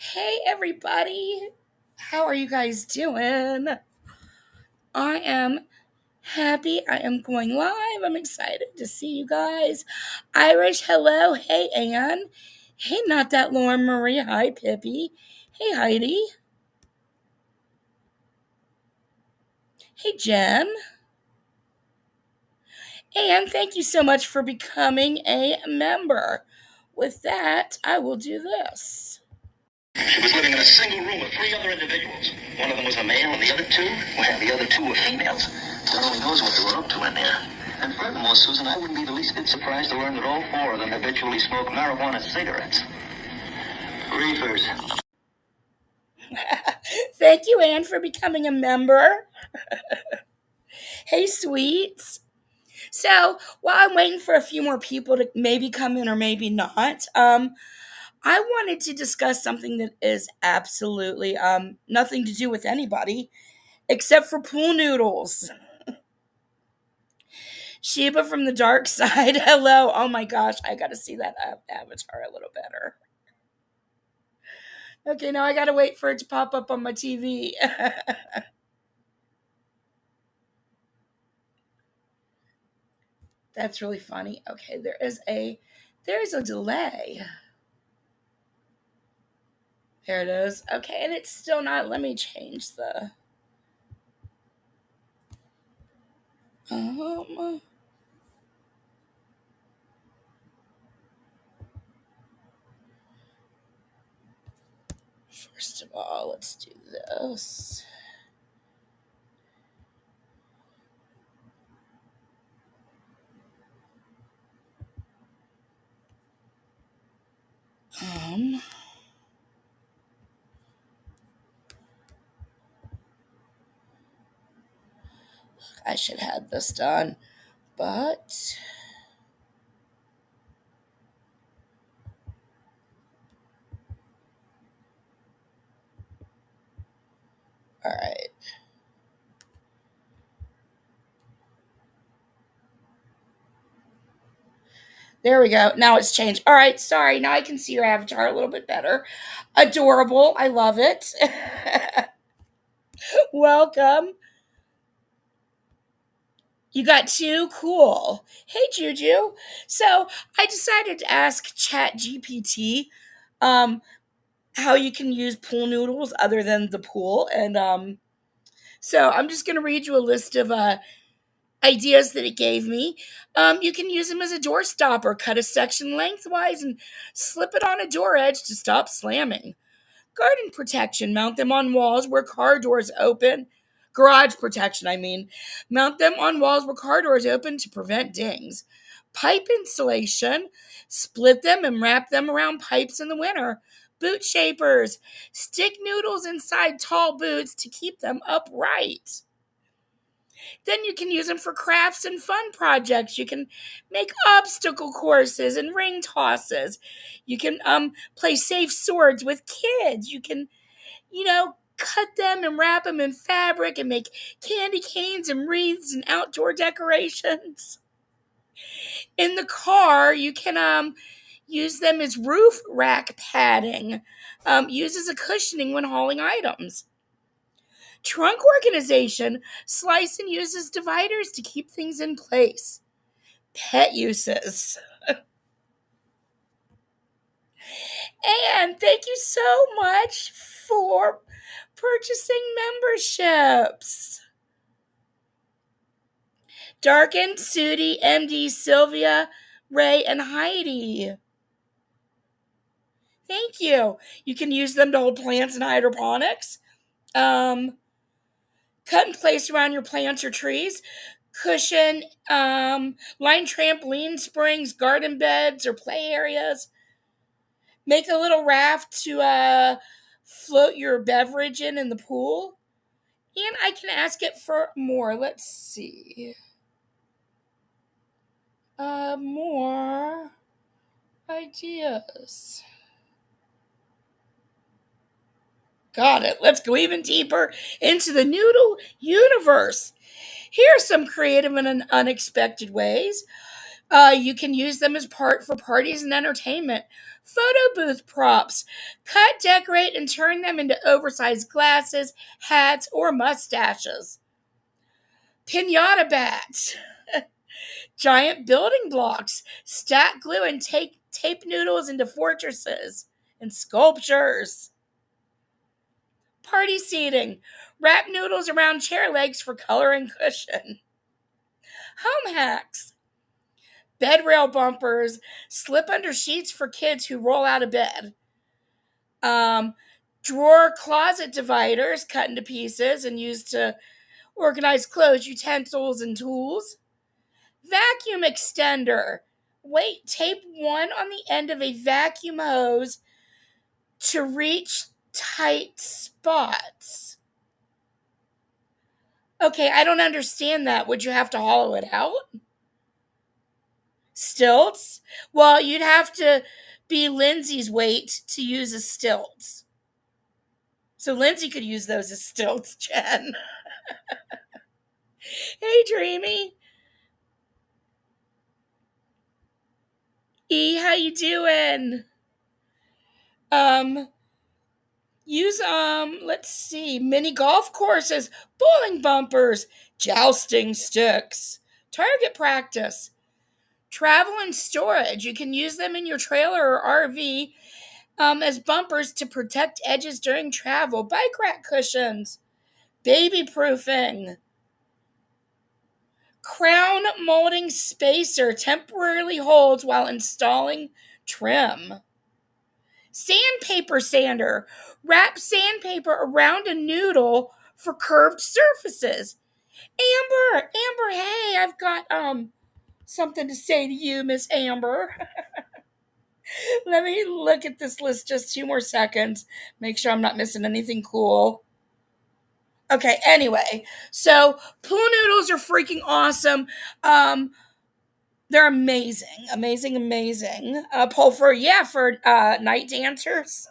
Hey, everybody. How are you guys doing? I am happy. I am going live. I'm excited to see you guys. Irish, hello. Hey, Ann. Hey, not that Lauren Marie. Hi, Pippi. Hey, Heidi. Hey, Jen. And thank you so much for becoming a member. With that, I will do this. She was living in a single room with three other individuals. One of them was a male, and the other two, well, the other two were females. God only knows what they were up to in there. And furthermore, Susan, I wouldn't be the least bit surprised to learn that all four of them habitually smoke marijuana cigarettes. Reefers. Thank you, Anne, for becoming a member. Hey, sweets. So while I'm waiting for a few more people to maybe come in or maybe not, I wanted to discuss something that is absolutely nothing to do with anybody except for pool noodles. Sheba from the dark side, hello. Oh my gosh, I gotta see that avatar a little better. Okay, now I gotta wait for it to pop up on my TV. That's really funny. Okay, there's a delay. There it is. Okay, and it's still not. Let me change the. Um. First of all, let's do this. Um. I should have this done, but all right. There we go. Now it's changed. All right, sorry. Now I can see your avatar a little bit better. Adorable. I love it. Welcome. You got two? Cool. Hey, Juju. So I decided to ask Chat GPT how you can use pool noodles other than the pool. And so I'm just going to read you a list of ideas that it gave me. You can use them as a door stopper, cut a section lengthwise and slip it on a door edge to stop slamming. Garden protection, mount them on walls where car doors open. Garage protection, I mean. Mount them on walls where car doors open to prevent dings. Pipe insulation, split them and wrap them around pipes in the winter. Boot shapers, stick noodles inside tall boots to keep them upright. Then you can use them for crafts and fun projects. You can make obstacle courses and ring tosses. You can play safe swords with kids. You can, cut them and wrap them in fabric and make candy canes and wreaths and outdoor decorations. In the car, you can use them as roof rack padding, used as a cushioning when hauling items. Trunk organization, slice and use as dividers to keep things in place. Pet uses. And thank you so much for purchasing memberships. Darken, Sudi, MD, Sylvia, Ray, and Heidi. Thank you. You can use them to hold plants in hydroponics. Cut and place around your plants or trees. Cushion, line trampoline springs, garden beds, or play areas. Make a little raft to float your beverage in the pool. And I can ask it for more. Let's see. More ideas. Got it. Let's go even deeper into the noodle universe. Here are some creative and unexpected ways. You can use them as part for parties and entertainment. Photo booth props. Cut, decorate, and turn them into oversized glasses, hats, or mustaches. Pinata bats. Giant building blocks. Stack glue and tape noodles into fortresses and sculptures. Party seating. Wrap noodles around chair legs for color and cushion. Home hacks. Bed rail bumpers. Slip under sheets for kids who roll out of bed. Um, Drawer closet dividers cut into pieces and used to organize clothes, utensils, and tools. Vacuum extender. Wait, tape one on the end of a vacuum hose to reach tight spots. Okay, I don't understand that. Would you have to hollow it out? Stilts? Well, you'd have to be Lindsay's weight to use as stilts. So Lindsay could use those as stilts, Jen. Hey, Dreamy. E, how you doing? Um, Use let's see, mini golf courses, bowling bumpers, jousting sticks, target practice, travel and storage. You can use them in your trailer or RV as bumpers to protect edges during travel. Bike rack cushions, baby proofing, crown molding spacer temporarily holds while installing trim. Sandpaper sander. Wrap sandpaper around a noodle for curved surfaces. Amber, hey, I've got something to say to you, Miss Amber. Let me look at this list just 2 more seconds. Make sure I'm not missing anything cool. Okay, anyway, so pool noodles are freaking awesome. They're amazing, amazing. Pull for night dancers.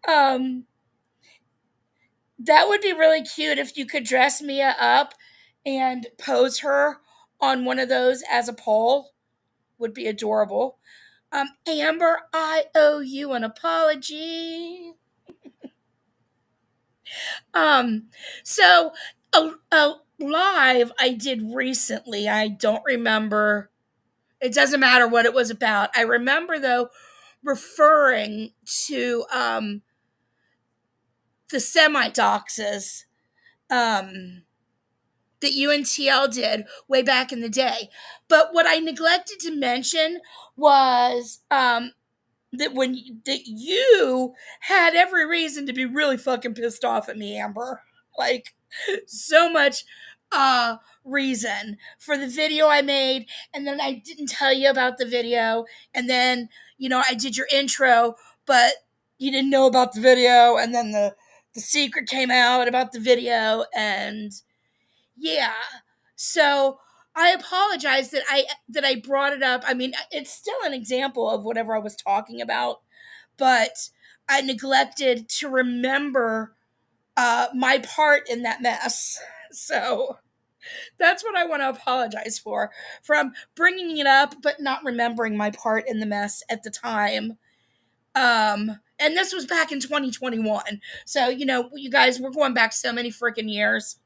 Um, that would be really cute if you could dress Mia up and pose her on one of those as a pole. Would be adorable. Amber, I owe you an apology. Um, so a live I did recently. I don't remember. It doesn't matter what it was about. I remember though referring to the semi doxes that UNTL did way back in the day. But what I neglected to mention was that you had every reason to be really fucking pissed off at me, Amber. Like so much reason for the video I made, and then I didn't tell you about the video, and then I did your intro, but you didn't know about the video, and then the secret came out about the video, and yeah. So I apologize that I brought it up. I mean, it's still an example of whatever I was talking about, but I neglected to remember my part in that mess. So that's what I want to apologize for, from bringing it up but not remembering my part in the mess at the time. And this was back in 2021. So, you guys, we're going back so many freaking years.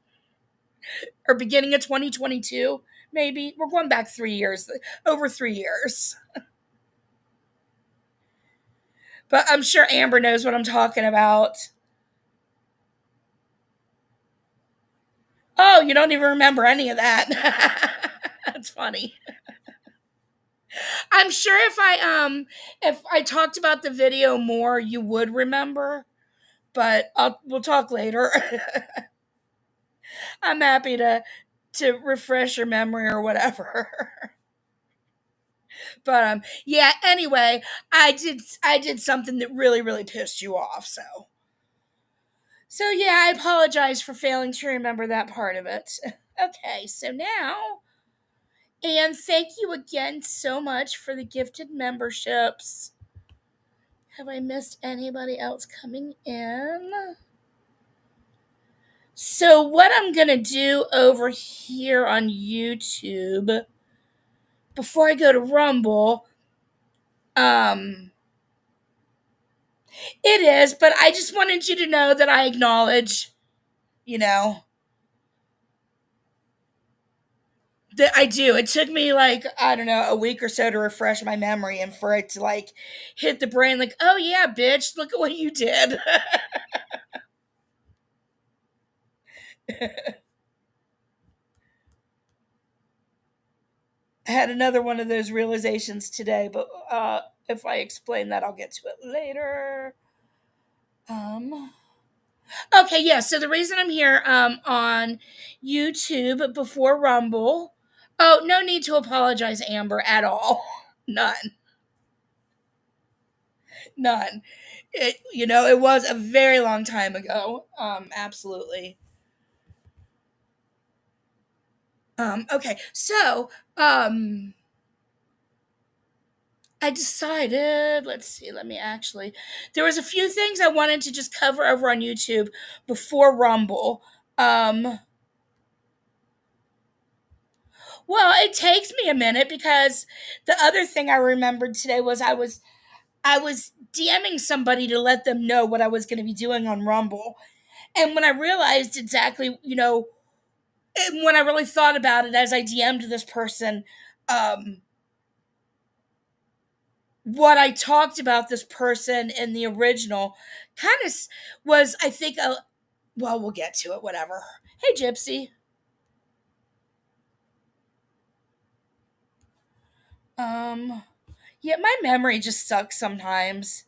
Or beginning of 2022, maybe. We're going back 3 years, over 3 years. But I'm sure Amber knows what I'm talking about. Oh, you don't even remember any of that. That's funny. I'm sure if I talked about the video more, you would remember. But we'll talk later. I'm happy to refresh your memory or whatever. But yeah, anyway, I did something that really pissed you off, so yeah, I apologize for failing to remember that part of it. Okay, so now, and thank you again so much for the gifted memberships. Have I missed anybody else coming in? So what I'm gonna do over here on YouTube before I go to Rumble, um, it is, but I just wanted you to know that I acknowledge, you know, that I do. It took me like, I don't know, a week or so to refresh my memory and for it to like hit the brain like, oh yeah, bitch, look at what you did. I had another one of those realizations today, but if I explain that, I'll get to it later. Um, okay, yeah. So the reason I'm here on YouTube before Rumble. Oh, no need to apologize, Amber, at all. None, none. It was a very long time ago. Absolutely. Okay, so I decided, let's see, let me actually, there was a few things I wanted to just cover over on YouTube before Rumble. Um, well, it takes me a minute because the other thing I remembered today was I was DMing somebody to let them know what I was going to be doing on Rumble. And when I realized exactly, and when I really thought about it as I DM'd this person, um, what I talked about this person in the original kind of was, I think, well, we'll get to it, whatever. Hey, Gypsy. Um, yeah, my memory just sucks sometimes.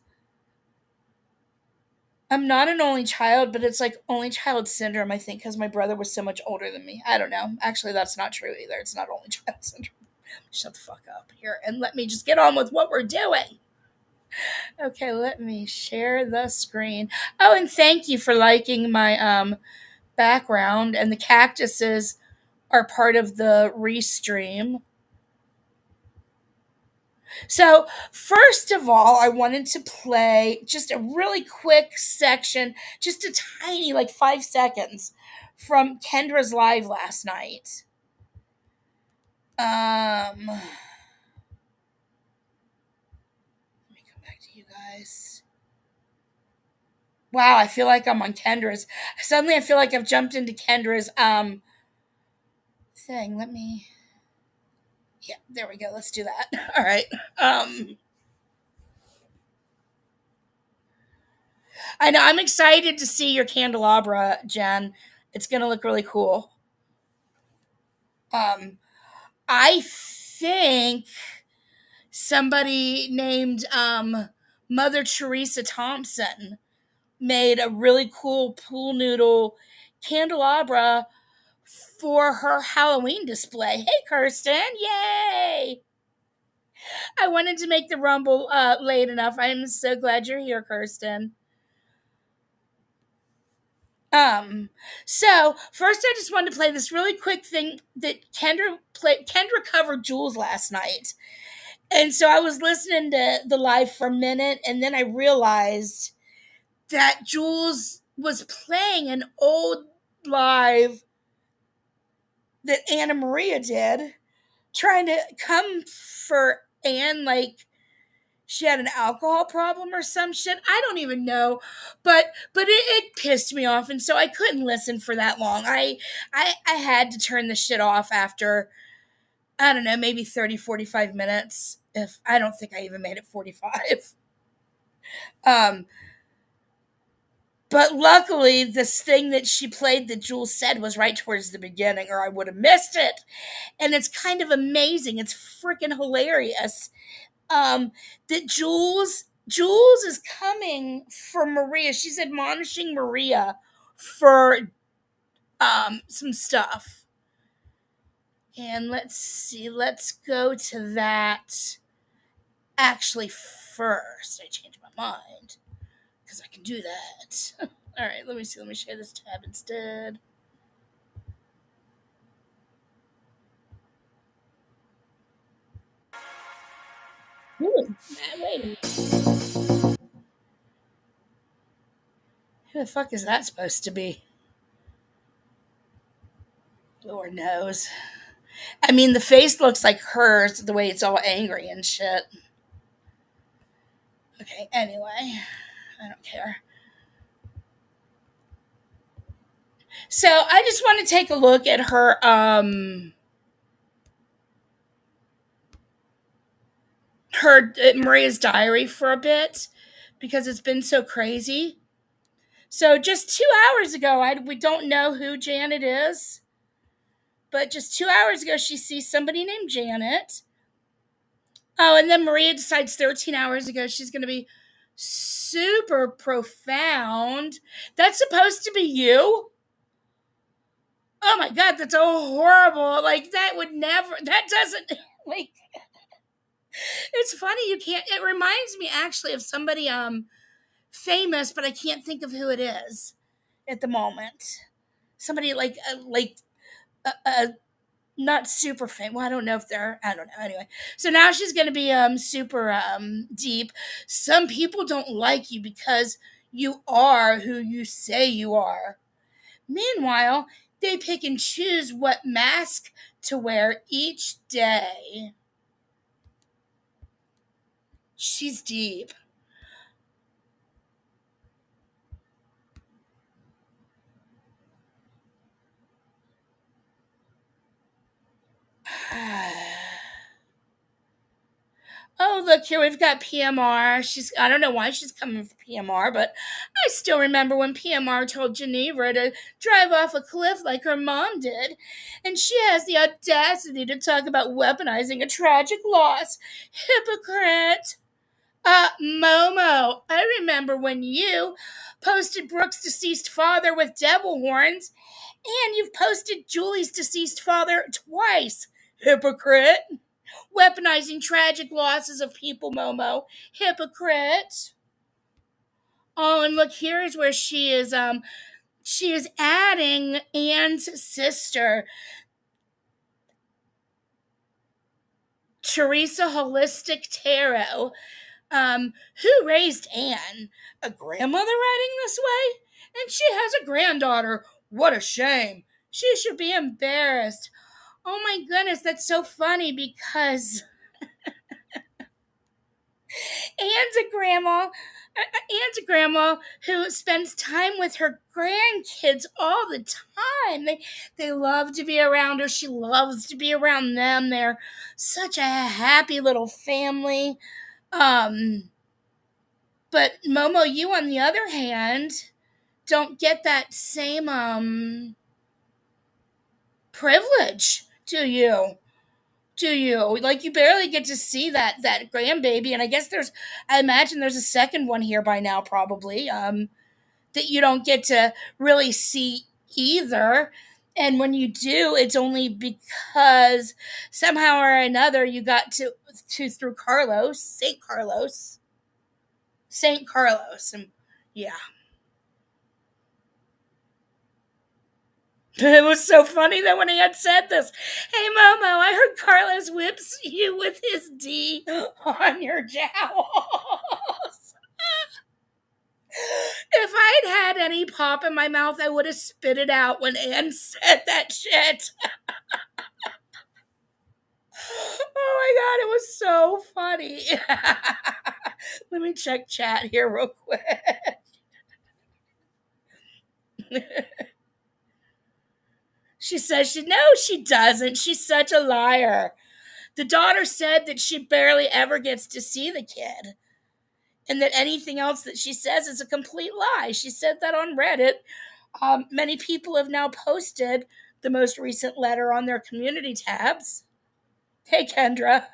I'm not an only child, but it's like only child syndrome, I think, because my brother was so much older than me. I don't know. Actually, that's not true either. It's not only child syndrome. Shut the fuck up here and let me just get on with what we're doing. Okay, let me share the screen. Oh, and thank you for liking my background, and the cactuses are part of the restream. So, first of all, I wanted to play just a really quick section, just a tiny, like 5 seconds, from Kendra's live last night. Let me come back to you guys. Wow, I feel like I'm on Kendra's. Suddenly, I feel like I've jumped into Kendra's thing. Let me. Yeah, there we go. Let's do that. All right. Um, I know. I'm excited to see your candelabra, Jen. It's going to look really cool. Um, I think somebody named Mother Teresa Thompson made a really cool pool noodle candelabra for her Halloween display. Hey, Kirsten! Yay! I wanted to make the Rumble late enough. I'm so glad you're here, Kirsten. Um, so first I just wanted to play this really quick thing that Kendra covered Jules last night. And so I was listening to the live for a minute and then I realized that Jules was playing an old live that Anna Maria did, trying to come for Anne like she had an alcohol problem or some shit. I don't even know, but it pissed me off, and so I couldn't listen for that long. I had to turn the shit off after, I don't know, maybe 30-45 minutes. If I don't think I even made it 45. Um, but luckily, this thing that she played that Jules said was right towards the beginning, or I would have missed it. And it's kind of amazing. It's freaking hilarious. um, that Jules is coming for Maria. She's admonishing Maria for some stuff. And let's see, let's go to that actually first. I changed my mind because I can do that. All right, let me see. Let me share this tab instead. Ooh, wait a minute. Who the fuck is that supposed to be? Lord knows. I mean, the face looks like hers, the way it's all angry and shit. Okay, anyway, I don't care. So I just want to take a look at her Maria's diary for a bit because it's been so crazy. So just 2 hours ago, we don't know who Janet is, but just 2 hours ago, she sees somebody named Janet. Oh, and then Maria decides 13 hours ago she's going to be super profound. That's supposed to be you? Oh my God, that's so horrible. Like, that would never, that doesn't, like, it's funny. You can't, it reminds me actually of somebody famous, but I can't think of who it is at the moment. Somebody like not super famous. Well, I don't know if they're. I don't know. Anyway, so now she's going to be super deep. Some people don't like you because you are who you say you are. Meanwhile, they pick and choose what mask to wear each day. She's deep. Oh, look here, we've got PMR. I don't know why she's coming for PMR, but I still remember when PMR told Geneva to drive off a cliff like her mom did. And she has the audacity to talk about weaponizing a tragic loss. Hypocrite. Momo, I remember when you posted Brooke's deceased father with devil horns, and you've posted Julie's deceased father twice. Hypocrite. Weaponizing tragic losses of people, Momo. Hypocrite. Oh, and look, here's where she is adding Anne's sister, Teresa Holistic Tarot. Who raised Anne? A grandmother writing this way? And she has a granddaughter. What a shame. She should be embarrassed. Oh my goodness, that's so funny because Anne's a grandma. Anne's a grandma who spends time with her grandkids all the time. They love to be around her. She loves to be around them. They're such a happy little family. Um, but Momo, you on the other hand, don't get that same privilege, do you? Do you? Like, you barely get to see that grandbaby, and I imagine there's a second one here by now, probably, that you don't get to really see either. And when you do, it's only because somehow or another you got to through Saint Carlos, and yeah. It was so funny that when he had said this, hey Momo, I heard Carlos whips you with his D on your jowls. If I'd had any pop in my mouth, I would have spit it out when Anne said that shit. Oh my God, it was so funny. Let me check chat here real quick. She says she doesn't. She's such a liar. The daughter said that she barely ever gets to see the kid, and that anything else that she says is a complete lie. She said that on Reddit. Many people have now posted the most recent letter on their community tabs. Hey, Kendra.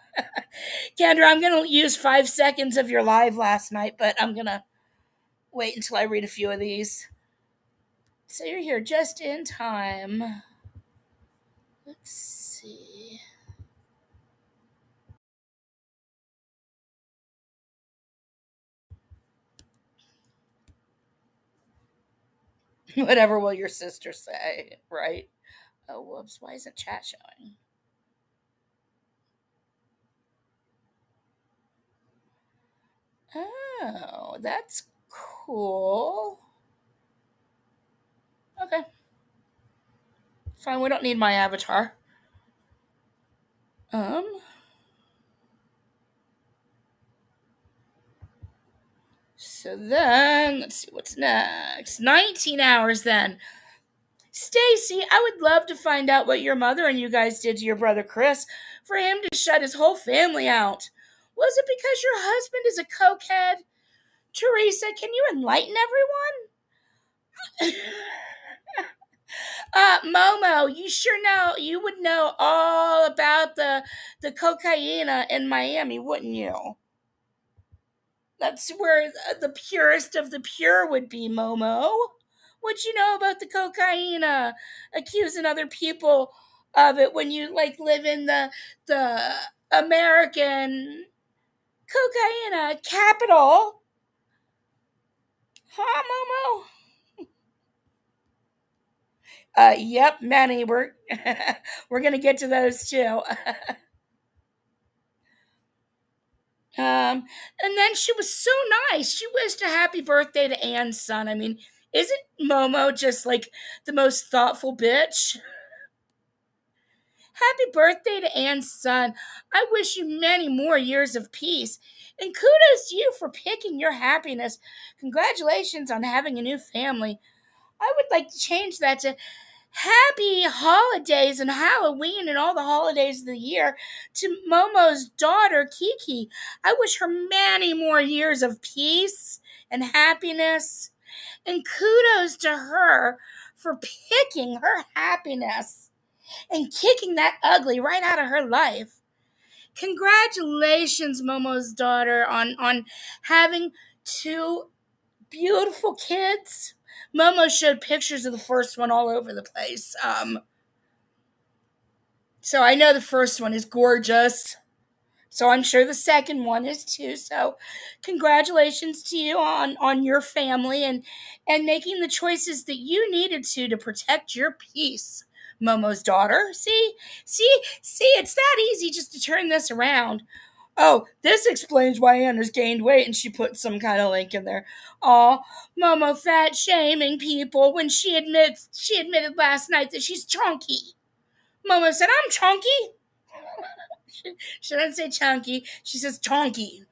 Kendra, I'm going to use 5 seconds of your live last night, but I'm going to wait until I read a few of these. So you're here just in time. Let's see. Whatever will your sister say, right? Oh, whoops. Why isn't chat showing? Oh, that's cool. Okay. Fine, we don't need my avatar. Um, so then, let's see what's next. 19 hours then. Stacy, I would love to find out what your mother and you guys did to your brother Chris for him to shut his whole family out. Was it because your husband is a cokehead? Teresa, can you enlighten everyone? Momo, you sure know you would know all about the cocaine in Miami, wouldn't you? That's where the purest of the pure would be, Momo. What you know about the cocaine? Accusing other people of it when you like live in the American cocaine capital, huh, Momo? Yep, many. We're gonna get to those too. And then she was so nice. She wished a happy birthday to Anne's son. I mean, isn't Momo just like the most thoughtful bitch? Happy birthday to Anne's son. I wish you many more years of peace. And kudos to you for picking your happiness. Congratulations on having a new family. I would like to change that to happy holidays and Halloween and all the holidays of the year to Momo's daughter, Kiki. I wish her many more years of peace and happiness. And kudos to her for picking her happiness and kicking that ugly right out of her life. Congratulations, Momo's daughter, on having two beautiful kids. Momo showed pictures of the first one all over the place. So I know the first one is gorgeous. So I'm sure the second one is too. So congratulations to you on your family and making the choices that you needed to protect your peace, Momo's daughter. See, it's that easy just to turn this around. Oh, this explains why Anna's gained weight, and she put some kind of link in there. Aw, Momo fat shaming people when she admitted last night that she's chunky. Momo said, I'm chunky. She doesn't say chunky, she says chunky.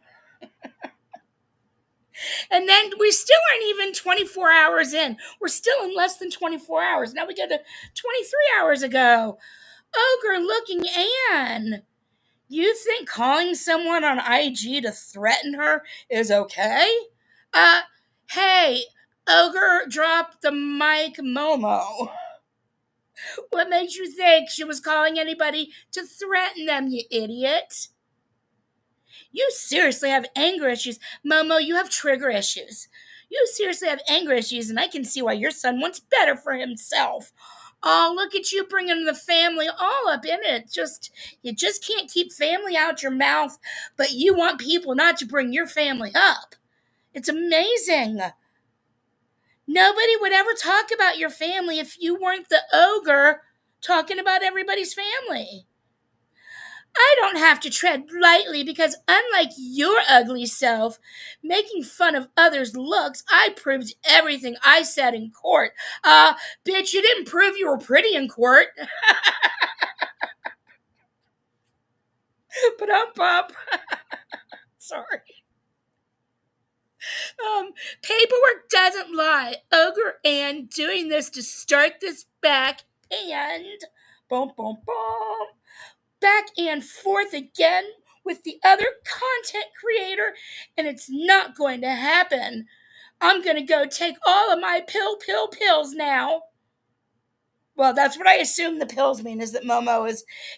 And then we still aren't even 24 hours in. We're still in less than 24 hours. Now we go to 23 hours ago. Ogre looking Anne. You think calling someone on IG to threaten her is okay? Uh, hey, Ogre, drop the mic, Momo. What makes you think she was calling anybody to threaten them, you idiot? You seriously have anger issues. Momo, you have trigger issues. You seriously have anger issues, and I can see why your son wants better for himself. Oh, look at you bringing the family all up in it. You just can't keep family out your mouth, but you want people not to bring your family up. It's amazing. Nobody would ever talk about your family if you weren't the ogre talking about everybody's family. I don't have to tread lightly because, unlike your ugly self, making fun of others' looks, I proved everything I said in court. Bitch, you didn't prove you were pretty in court. But I'm Pop. Sorry. Paperwork doesn't lie. Ogre Ann doing this to start this back and boom, boom, boom. Back and forth again with the other content creator, and it's not going to happen. I'm going to go take all of my pills now. Well, that's what I assume the pills mean, is that Momo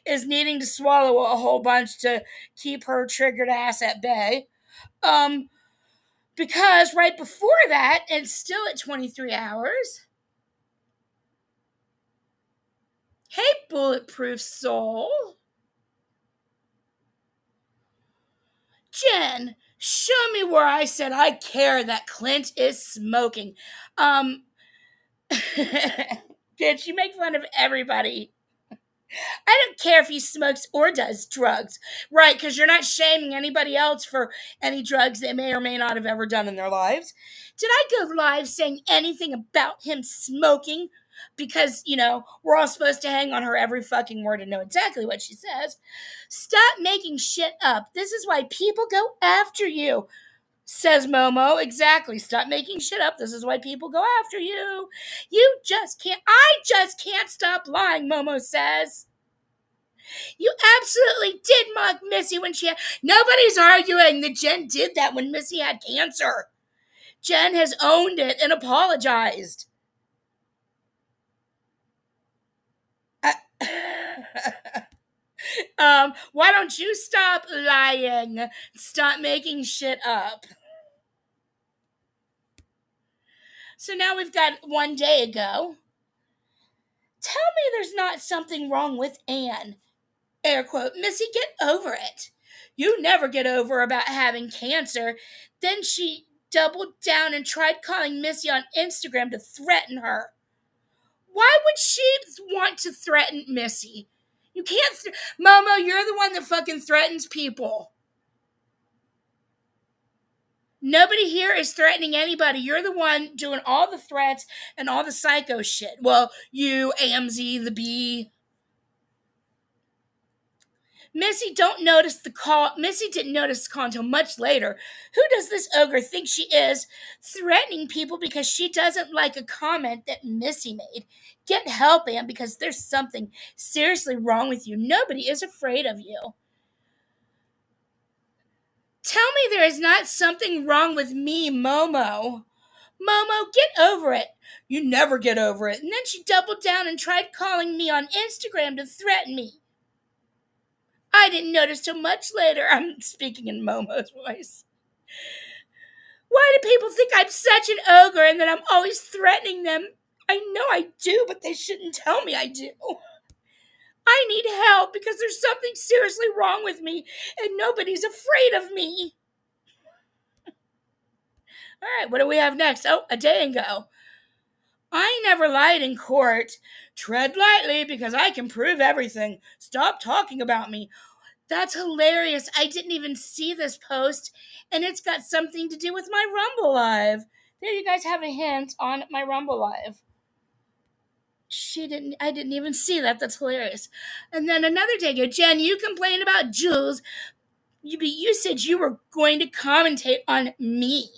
is needing to swallow a whole bunch to keep her triggered ass at bay. Because right before that, and still at 23 hours, hey, bulletproof soul. Jen, show me where I said I care that Clint is smoking. Bitch, you make fun of everybody. I don't care if he smokes or does drugs. Right, because you're not shaming anybody else for any drugs they may or may not have ever done in their lives. Did I go live saying anything about him smoking? because, we're all supposed to hang on her every fucking word and know exactly what she says. Stop making shit up. This is why people go after you, says Momo. Exactly. Stop making shit up. This is why people go after you. I just can't stop lying, Momo says. You absolutely did mock Missy when she had. Nobody's arguing that Jen did that when Missy had cancer. Jen has owned it and apologized. Why don't you stop lying? Stop making shit up. So now we've got one day ago. Tell me there's not something wrong with Anne. Air quote, Missy, get over it. You never get over about having cancer. Then she doubled down and tried calling Missy on Instagram to threaten her. Why would she want to threaten Missy? You can't. Momo, you're the one that fucking threatens people. Nobody here is threatening anybody. You're the one doing all the threats and all the psycho shit. Well, you, AMZ, the bee. Missy didn't notice the call until much later. Who does this ogre think she is, threatening people because she doesn't like a comment that Missy made? Get help, Anne, because there's something seriously wrong with you. Nobody is afraid of you. Tell me there is not something wrong with me, Momo. Momo, get over it. You never get over it. And then she doubled down and tried calling me on Instagram to threaten me. I didn't notice till much later. I'm speaking in Momo's voice. Why do people think I'm such an ogre and that I'm always threatening them? I know I do, but they shouldn't tell me I do. I need help because there's something seriously wrong with me and nobody's afraid of me. All right, what do we have next? Oh, a day ago. I never lied in court. Tread lightly because I can prove everything. Stop talking about me. That's hilarious. I didn't even see this post, and it's got something to do with my Rumble Live. There you guys have a hint on my Rumble Live. I didn't even see that. That's hilarious. And then another day ago, Jen, you complained about Jules. You said you were going to commentate on me.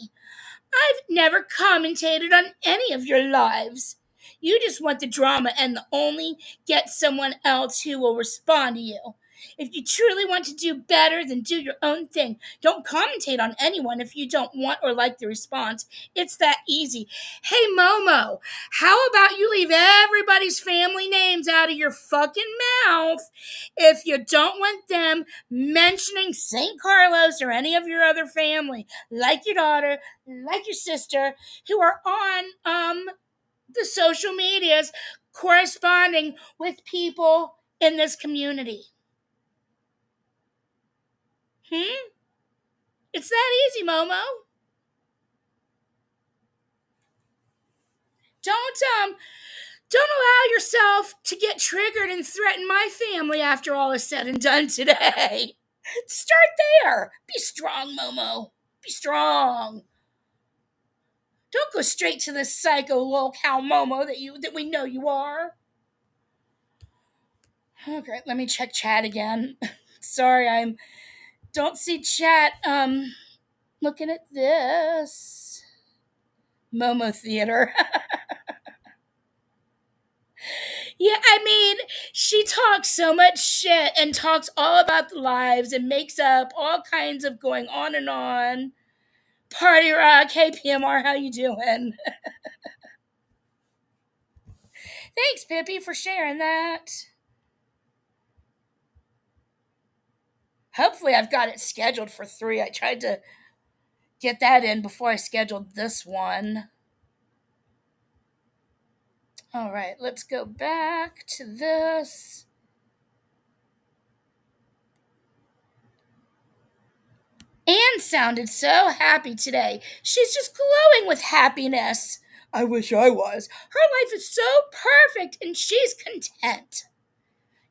I've never commentated on any of your lives. You just want the drama and only get someone else who will respond to you. If you truly want to do better, then do your own thing. Don't commentate on anyone if you don't want or like the response. It's that easy. Hey, Momo, how about you leave everybody's family names out of your fucking mouth if you don't want them mentioning St. Carlos or any of your other family, like your daughter, like your sister, who are on the social medias corresponding with people in this community. It's that easy, Momo. Don't allow yourself to get triggered and threaten my family after all is said and done today. Start there. Be strong, Momo. Be strong. Don't go straight to the psycho lol cow Momo that we know you are. Okay, let me check chat again. Sorry, I don't see chat. Looking at this. Momo Theater. Yeah, I mean, she talks so much shit and talks all about the lives and makes up all kinds of going on and on. Party Rock, hey PMR, how you doing? Thanks, Pippi, for sharing that. Hopefully I've got it scheduled for 3. I tried to get that in before I scheduled this one. All right, let's go back to this. Anne sounded so happy today. She's just glowing with happiness. I wish I was. Her life is so perfect and she's content.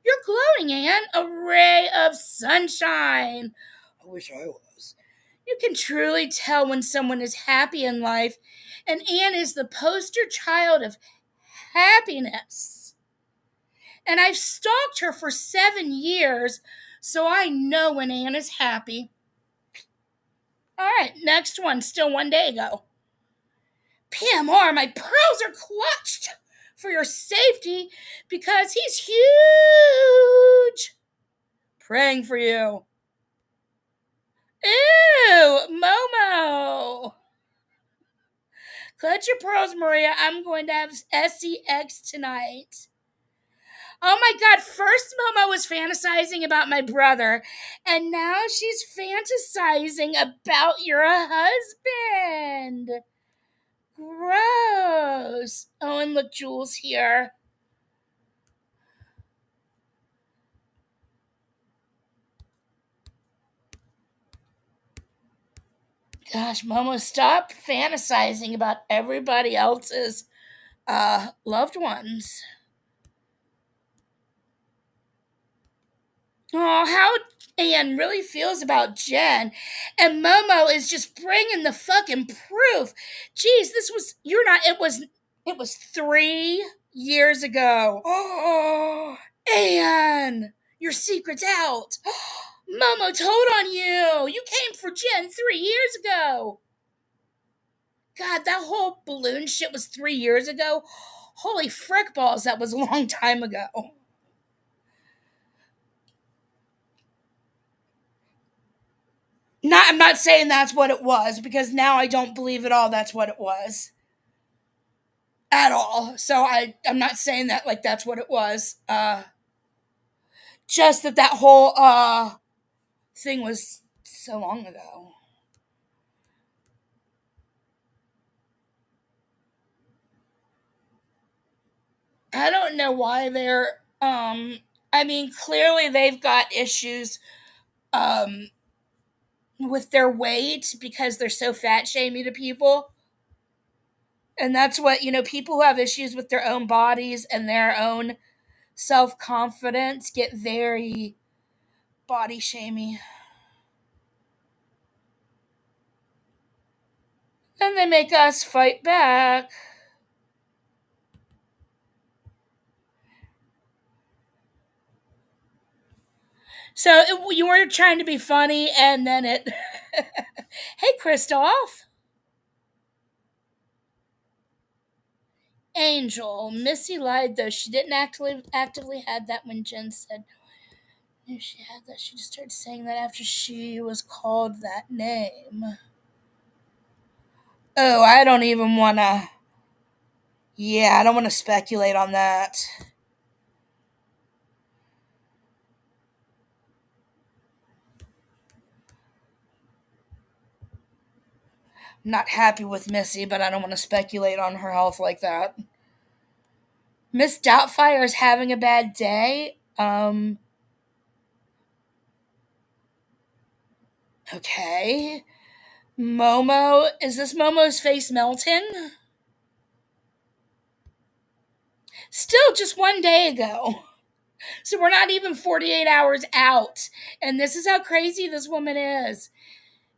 You're glowing, Anne, a ray of sunshine. I wish I was. You can truly tell when someone is happy in life, and Anne is the poster child of happiness. And I've stalked her for 7 years, so I know when Anna's happy. All right, next one, still one day ago. PMR, my pearls are clutched for your safety because he's huge. Praying for you. Ew, Momo. Clutch your pearls, Maria. I'm going to have sex tonight. Oh my god, first Momo was fantasizing about my brother, and now she's fantasizing about your husband. Gross. Oh, and look, Jules here. Gosh, Momo, stop fantasizing about everybody else's loved ones. Oh, how Anne really feels about Jen. And Momo is just bringing the fucking proof. Jeez, it was 3 years ago. Oh, Anne, your secret's out. Momo told on you. You came for Jen 3 years ago. God, that whole balloon shit was 3 years ago. Holy frick balls, that was a long time ago. I'm not saying that's what it was, because now I don't believe at all that's what it was. At all. So I'm not saying that like that's what it was. Just that whole thing was so long ago. I don't know why they're I mean, clearly they've got issues um with their weight because they're so fat shamey to people. And that's what, people who have issues with their own bodies and their own self confidence get very body shamey. And they make us fight back. So you were trying to be funny, and then it. Hey, Christoph. Angel. Missy lied, though. She didn't actively had that when Jen said knew she had that. She just started saying that after she was called that name. Oh, I don't even want to. Yeah, I don't want to speculate on that. I'm not happy with Missy, but I don't want to speculate on her health like that. Miss Doubtfire is having a bad day. Okay. Momo, is this Momo's face melting? Still just one day ago. So we're not even 48 hours out. And this is how crazy this woman is.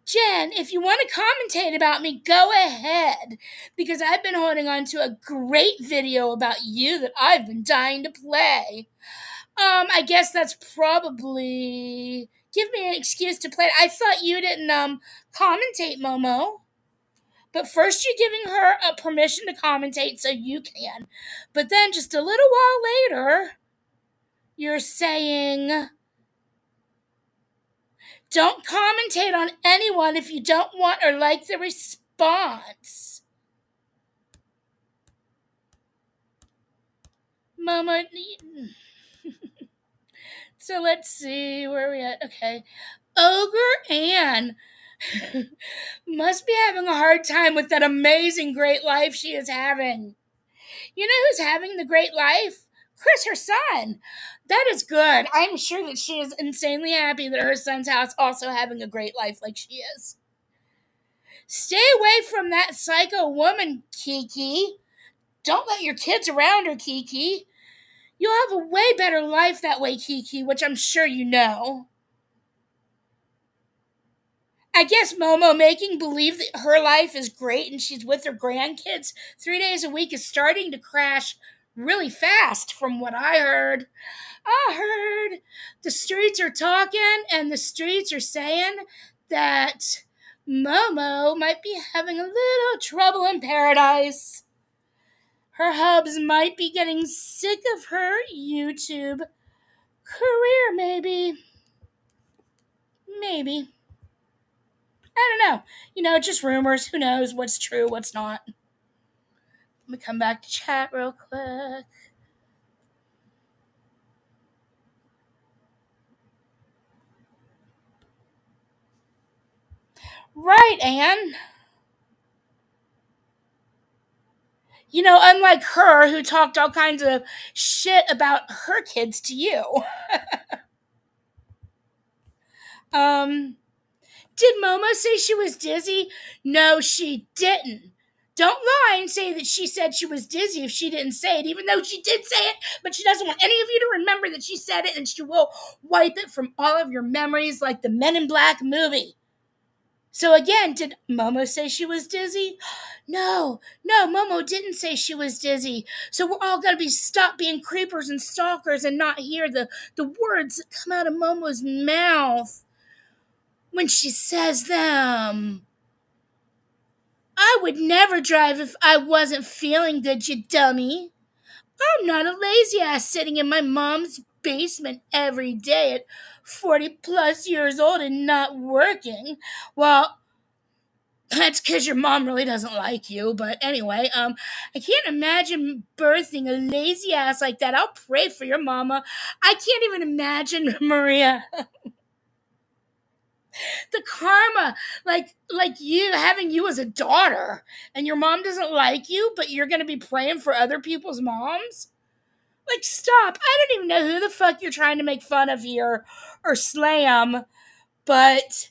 Jen, if you want to commentate about me, go ahead. Because I've been holding on to a great video about you that I've been dying to play. I guess that's probably. Give me an excuse to play it. I thought you didn't commentate, Momo. But first you're giving her a permission to commentate so you can. But then just a little while later, you're saying, don't commentate on anyone if you don't want or like the response. Mama. So let's see, where are we at? Okay. Ogre Anne must be having a hard time with that amazing great life she is having. You know who's having the great life? Chris, her son. That is good. I'm sure that she is insanely happy that her son's house also having a great life like she is. Stay away from that psycho woman, Kiki. Don't let your kids around her, Kiki. You'll have a way better life that way, Kiki, which I'm sure you know. I guess Momo making believe that her life is great and she's with her grandkids 3 days a week is starting to crash really fast from what I heard. I heard the streets are talking and the streets are saying that Momo might be having a little trouble in paradise. Her hubs might be getting sick of her YouTube career, maybe. Maybe. I don't know. Just rumors. Who knows what's true, what's not. Let me come back to chat real quick. Right, Anne. Unlike her, who talked all kinds of shit about her kids to you. um, did Momo say she was dizzy? No, she didn't. Don't lie and say that she said she was dizzy if she didn't say it, even though she did say it, but she doesn't want any of you to remember that she said it, and she will wipe it from all of your memories like the Men in Black movie. So again, did Momo say she was dizzy? No, Momo didn't say she was dizzy. So we're all going to stop being creepers and stalkers and not hear the words that come out of Momo's mouth when she says them. I would never drive if I wasn't feeling good, you dummy. I'm not a lazy ass sitting in my mom's basement every day at 40 plus years old and not working. Well, that's because your mom really doesn't like you. But anyway, I can't imagine birthing a lazy ass like that. I'll pray for your mama. I can't even imagine, Maria, the karma, like you having you as a daughter, and your mom doesn't like you, but you're gonna be praying for other people's moms. Like, stop! I don't even know who the fuck you're trying to make fun of here or slam, but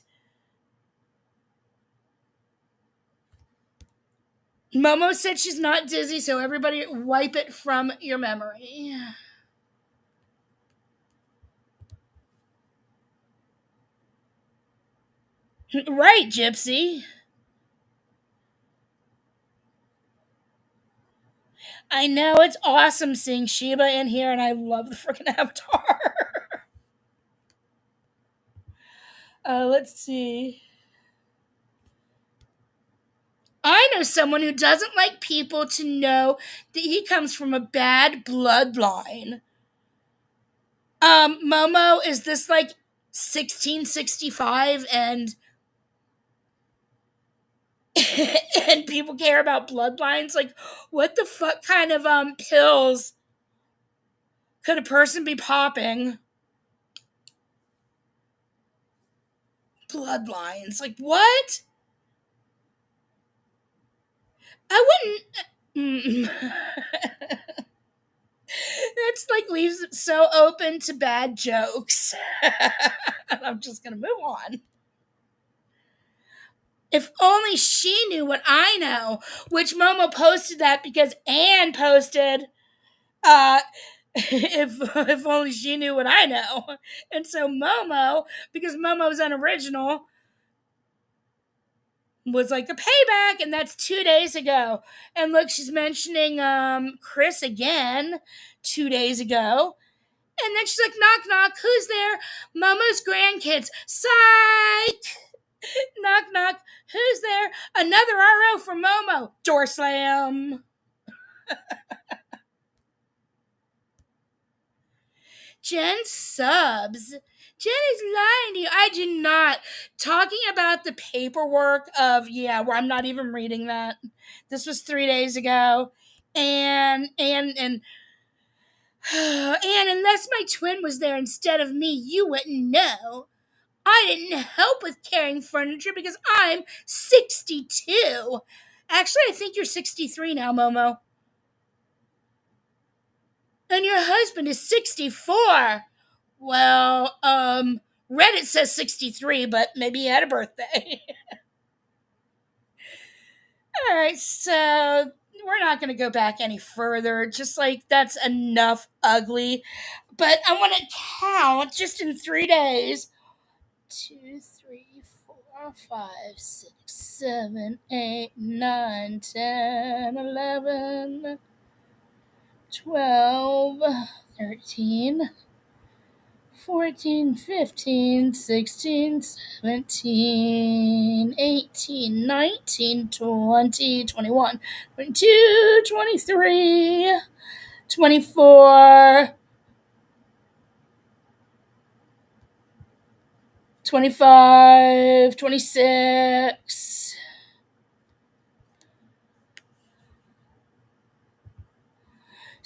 Momo said she's not dizzy, so everybody wipe it from your memory. Right, Gypsy. I know it's awesome seeing Sheba in here, and I love the freaking avatar. Let's see. I know someone who doesn't like people to know that he comes from a bad bloodline. Momo, is this like 1665 and and people care about bloodlines? Like, what the fuck kind of pills could a person be popping? Bloodlines. Like, what? I wouldn't. That's like leaves it so open to bad jokes. I'm just gonna move on. If only she knew what I know, which Momo posted that because Anne posted, uh, if only she knew what I know. And so Momo, because Momo's unoriginal, was like a payback, and that's 2 days ago. And look, she's mentioning Chris again 2 days ago. And then she's like, knock, knock, who's there? Momo's grandkids. Psych! Knock, knock, who's there? Another RO for Momo. Door slam. Jen subs. Jen is lying to you. I do not. Talking about the paperwork of, where I'm not even reading that. This was 3 days ago. And and unless my twin was there instead of me, you wouldn't know. I didn't help with carrying furniture because I'm 62. Actually, I think you're 63 now, Momo. And your husband is 64. Well, Reddit says 63, but maybe he had a birthday. All right, so we're not going to go back any further. Just like that's enough ugly. But I want to count just in 3 days. 2, 3, 4, 5, 6, 7, 8, 9, 10, 11, 12, 13, 14, 15, 16, 17, 18, 19, 20, 21, 22, 23, 24, 25, 26.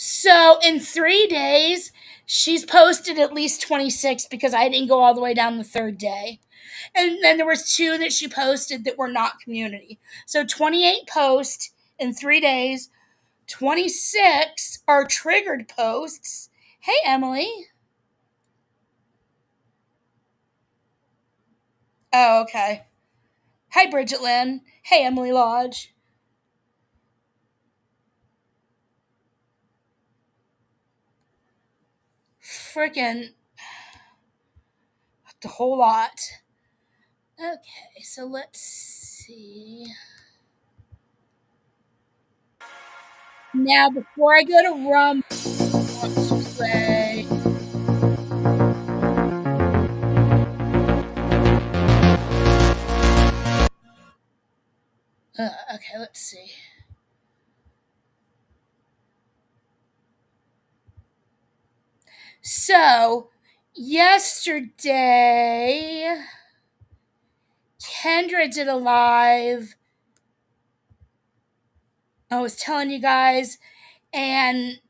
So in 3 days, she's posted at least 26 because I didn't go all the way down the third day. And then there was two that she posted that were not community. So 28 posts in 3 days. 26 are triggered posts. Hey, Emily. Oh, okay. Hi, Bridget Lynn. Hey, Emily Lodge. Freaking the whole lot. Okay, so let's see. Now, before I go to Rum, I want to play. Okay, let's see. So, yesterday, Kendra did a live. I was telling you guys, and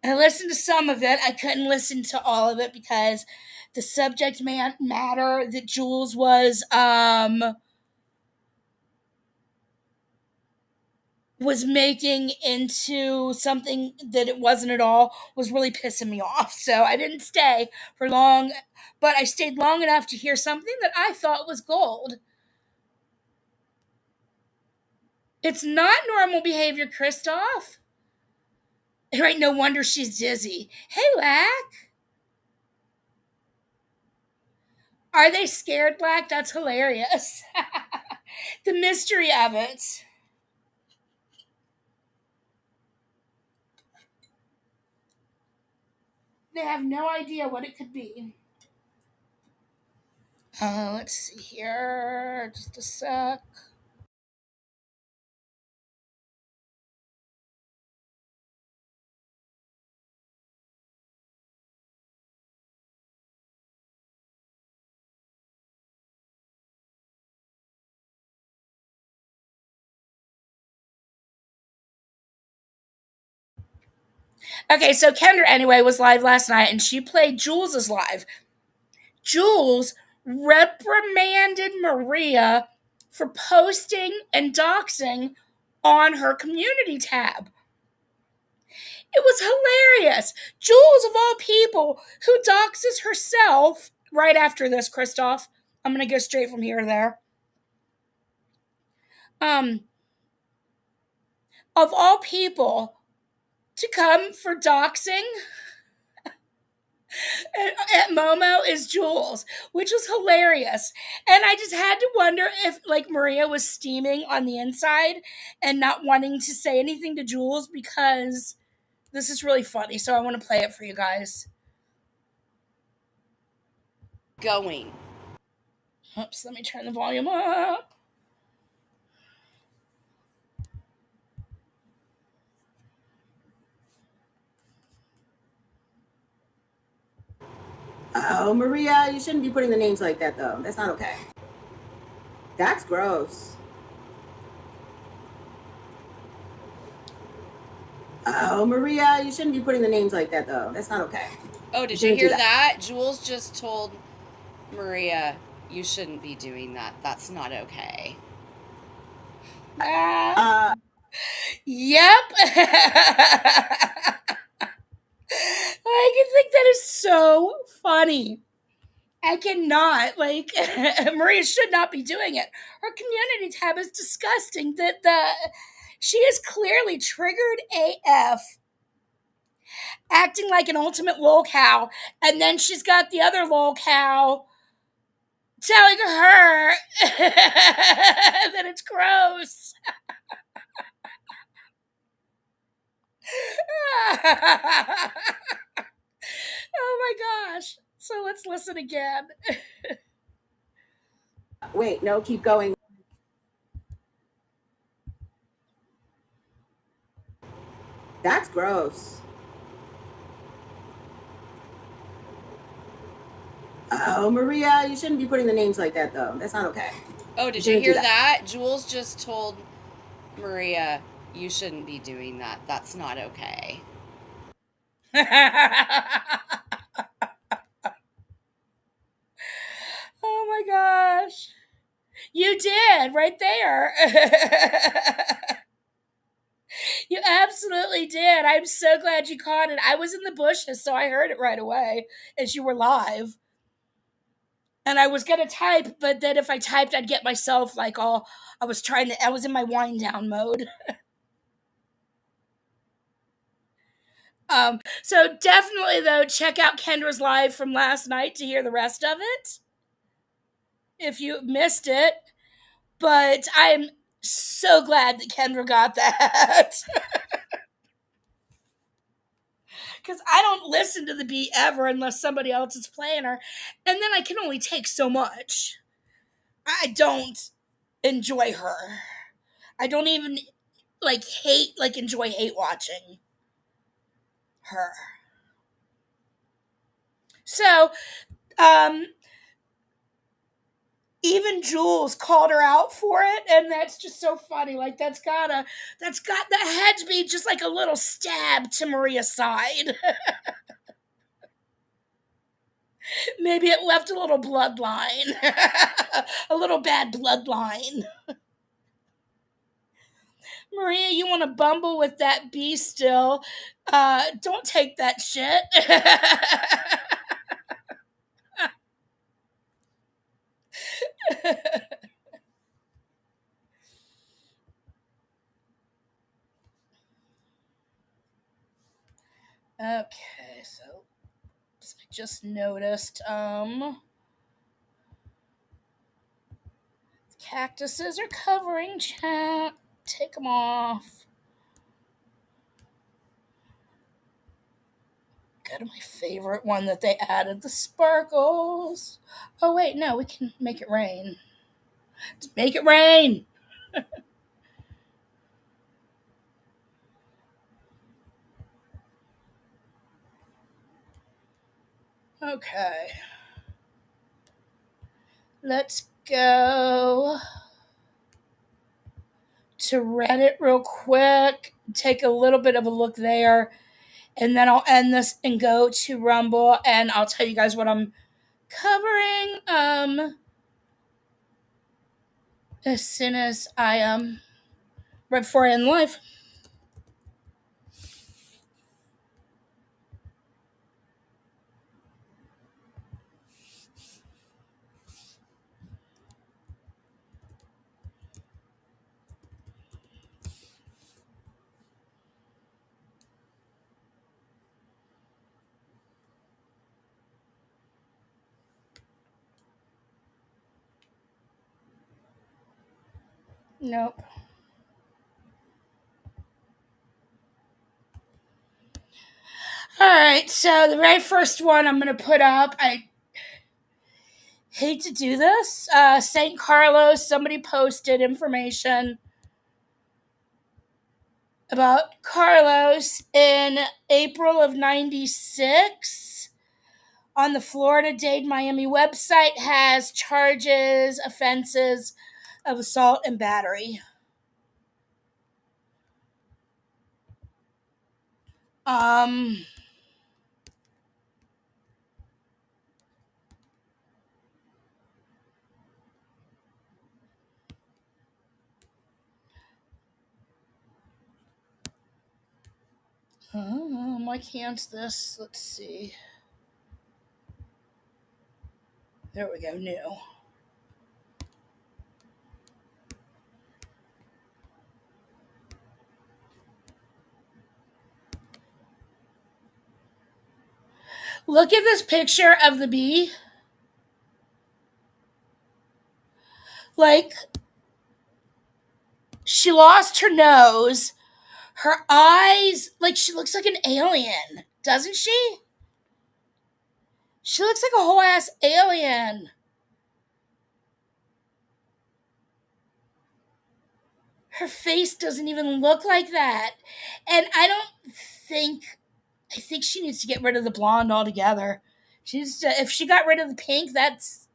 I listened to some of it. I couldn't listen to all of it because the subject matter that Jules was making into something that it wasn't at all was really pissing me off. So I didn't stay for long, but I stayed long enough to hear something that I thought was gold. It's not normal behavior, Kristoff. Right, no wonder she's dizzy. Hey, Lack. Are they scared, Black? That's hilarious. The mystery of it. They have no idea what it could be. Let's see here. Just a sec. Okay, so Kendra, anyway, was live last night and she played Jules's live. Jules reprimanded Maria for posting and doxing on her community tab. It was hilarious. Jules, of all people, who doxes herself right after this, Christoph. I'm going to go straight from here to there. Of all people to come for doxing at Momo is Jules, which was hilarious. And I just had to wonder if, like, Maria was steaming on the inside and not wanting to say anything to Jules because this is really funny. So I want to play it for you guys. Going. Oops, let me turn the volume up. Oh, Maria, you shouldn't be putting the names like that, though. That's not okay. That's gross. Oh, Maria, you shouldn't be putting the names like that, though. That's not okay. Oh, did you hear that? Jules just told Maria, you shouldn't be doing that. That's not okay. Yep. I can think that is so funny. I cannot. Like, Maria should not be doing it. Her community tab is disgusting. She is clearly triggered AF, acting like an ultimate lol cow, and then she's got the other lol cow telling her that it's gross. Oh my gosh. So let's listen again. Wait, no, keep going. That's gross. Oh, Maria, you shouldn't be putting the names like that, though. That's not okay. Oh, did you shouldn't do hear that? Jules just told Maria, you shouldn't be doing that. That's not okay. Oh my gosh. You did right there. You absolutely did. I'm so glad you caught it. I was in the bushes, so I heard it right away as you were live. And I was going to type, but then if I typed, I'd get myself like all, I was in my wind down mode. So definitely though, check out Kendra's live from last night to hear the rest of it if you missed it. But I'm so glad that Kendra got that. Because I don't listen to the beat ever unless somebody else is playing her. And then I can only take so much. I don't enjoy her. I don't even enjoy hate watching her. So, um, even Jules called her out for it, and that's just so funny. Like that's got that had to be just like a little stab to Maria's side. Maybe it left a little bloodline, a little bad bloodline. Maria, you want to bumble with that bee still? Don't take that shit. Okay, so I just noticed cactuses are covering chat. Take them off. Go to my favorite one that they added, the sparkles. Oh wait, no, we can make it rain. Make it rain. Okay. Let's go to Reddit real quick. Take a little bit of a look there. And then I'll end this and go to Rumble and I'll tell you guys what I'm covering as soon as I right before I end live. Nope. All right, so the very first one I'm going to put up, I hate to do this. St. Carlos, somebody posted information about Carlos in April of '96 on the Florida Dade Miami website has charges, offenses of assault and battery. Um, why can't this? Let's see. There we go, new. Look at this picture of the bee. Like, she lost her nose. Her eyes, like she looks like an alien, doesn't she? She looks like a whole ass alien. Her face doesn't even look like that. And think I think she needs to get rid of the blonde altogether. If she got rid of the pink, that's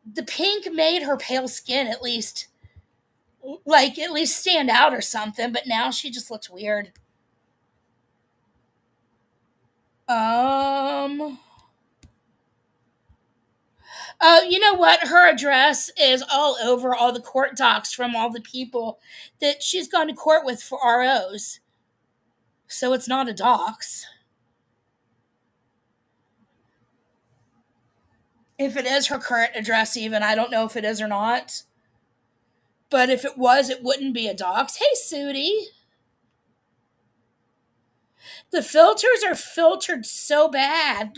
the pink made her pale skin at least stand out or something, but now she just looks weird. Um Oh, you know what? Her address is all over all the court docs from all the people that she's gone to court with for ROs. So it's not a dox. If it is her current address, even, I don't know if it is or not. But if it was, it wouldn't be a dox. Hey, Sudie. The filters are filtered so bad.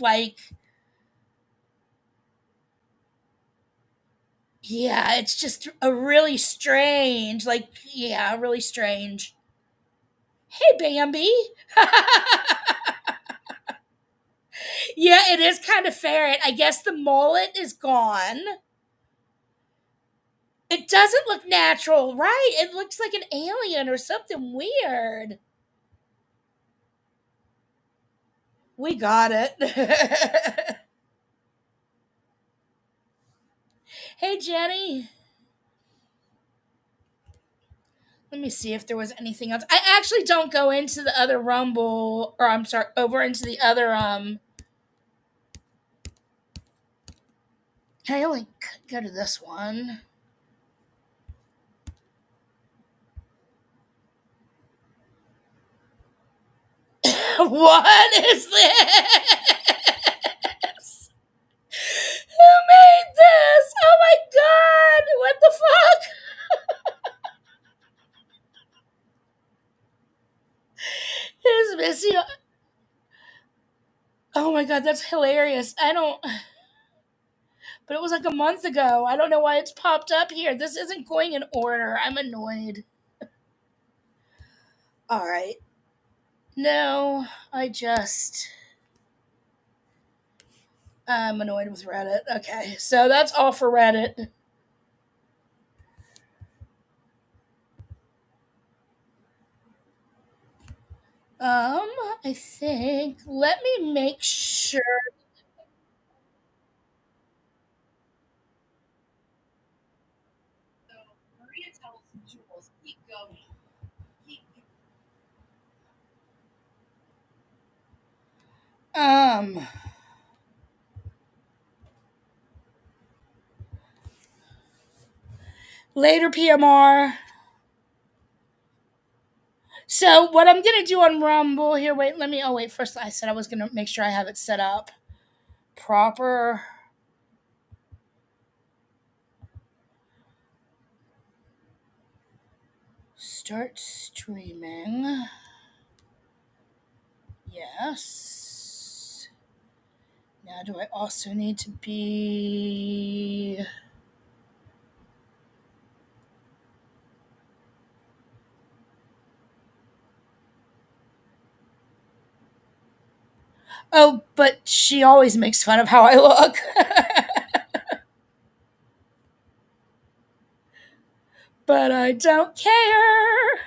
Yeah, it's just a really strange, really strange. Hey, Bambi. Yeah, it is kind of ferret. I guess the mullet is gone. It doesn't look natural, right? It looks like an alien or something weird. We got it. Hey, Jenny. Let me see if there was anything else. I actually don't go into the other Rumble, or I'm sorry, over into the other I only go to this one. What is this? Who made this? Oh my god! What the fuck? Is Missy? Oh my god, that's hilarious. I don't. But it was like a month ago. I don't know why it's popped up here. This isn't going in order. I'm annoyed. All right. No, I'm annoyed with Reddit. Okay, so that's all for Reddit. I think. Let me make sure. Maria tells Jules, keep going. Keep Later, PMR. So what I'm gonna do on Rumble here? Wait, let me. Oh wait, first I said I was gonna make sure I have it set up proper. Start streaming. Yes. Now, do I also need to be. Oh, but she always makes fun of how I look. But I don't care.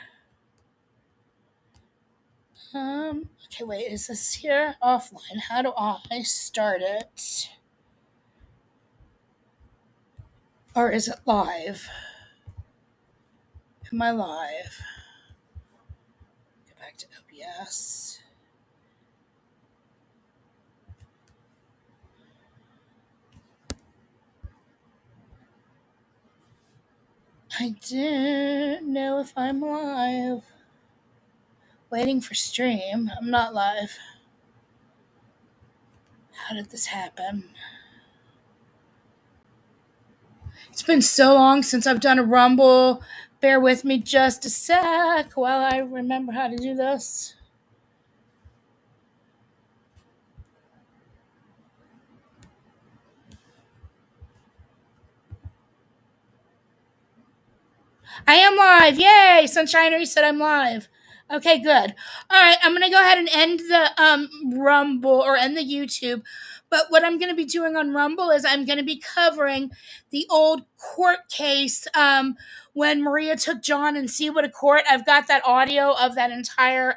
Okay, wait, is this here offline? How do I start it? Or is it live? Am I live? Go back to OBS. I didn't know if I'm live. Waiting for stream. I'm not live. How did this happen? It's been so long since I've done a Rumble. Bear with me just a sec while I remember how to do this. I am live. Yay! Sunshinery said I'm live. Okay, good. All right, I'm gonna go ahead and end the Rumble or end the YouTube. But what I'm gonna be doing on Rumble is I'm gonna be covering the old court case when Maria took John and Siwa to court. I've got that audio of that entire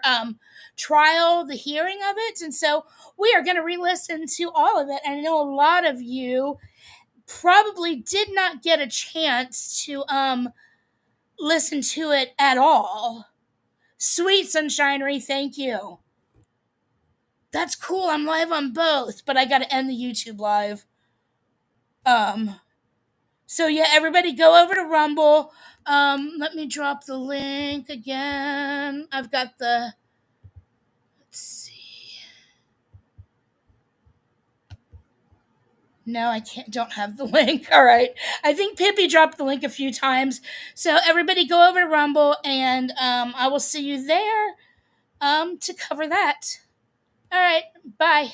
trial, the hearing of it, and so we are gonna re-listen to all of it. And I know a lot of you probably did not get a chance to listen to it at all. Sweet Sunshinery, thank you. That's cool. I'm live on both, but I gotta end the YouTube live. So yeah, everybody go over to Rumble. Let me drop the link again. I've got the let's see. No, I don't have the link. All right. I think Pippi dropped the link a few times. So everybody go over to Rumble and I will see you there to cover that. All right. Bye.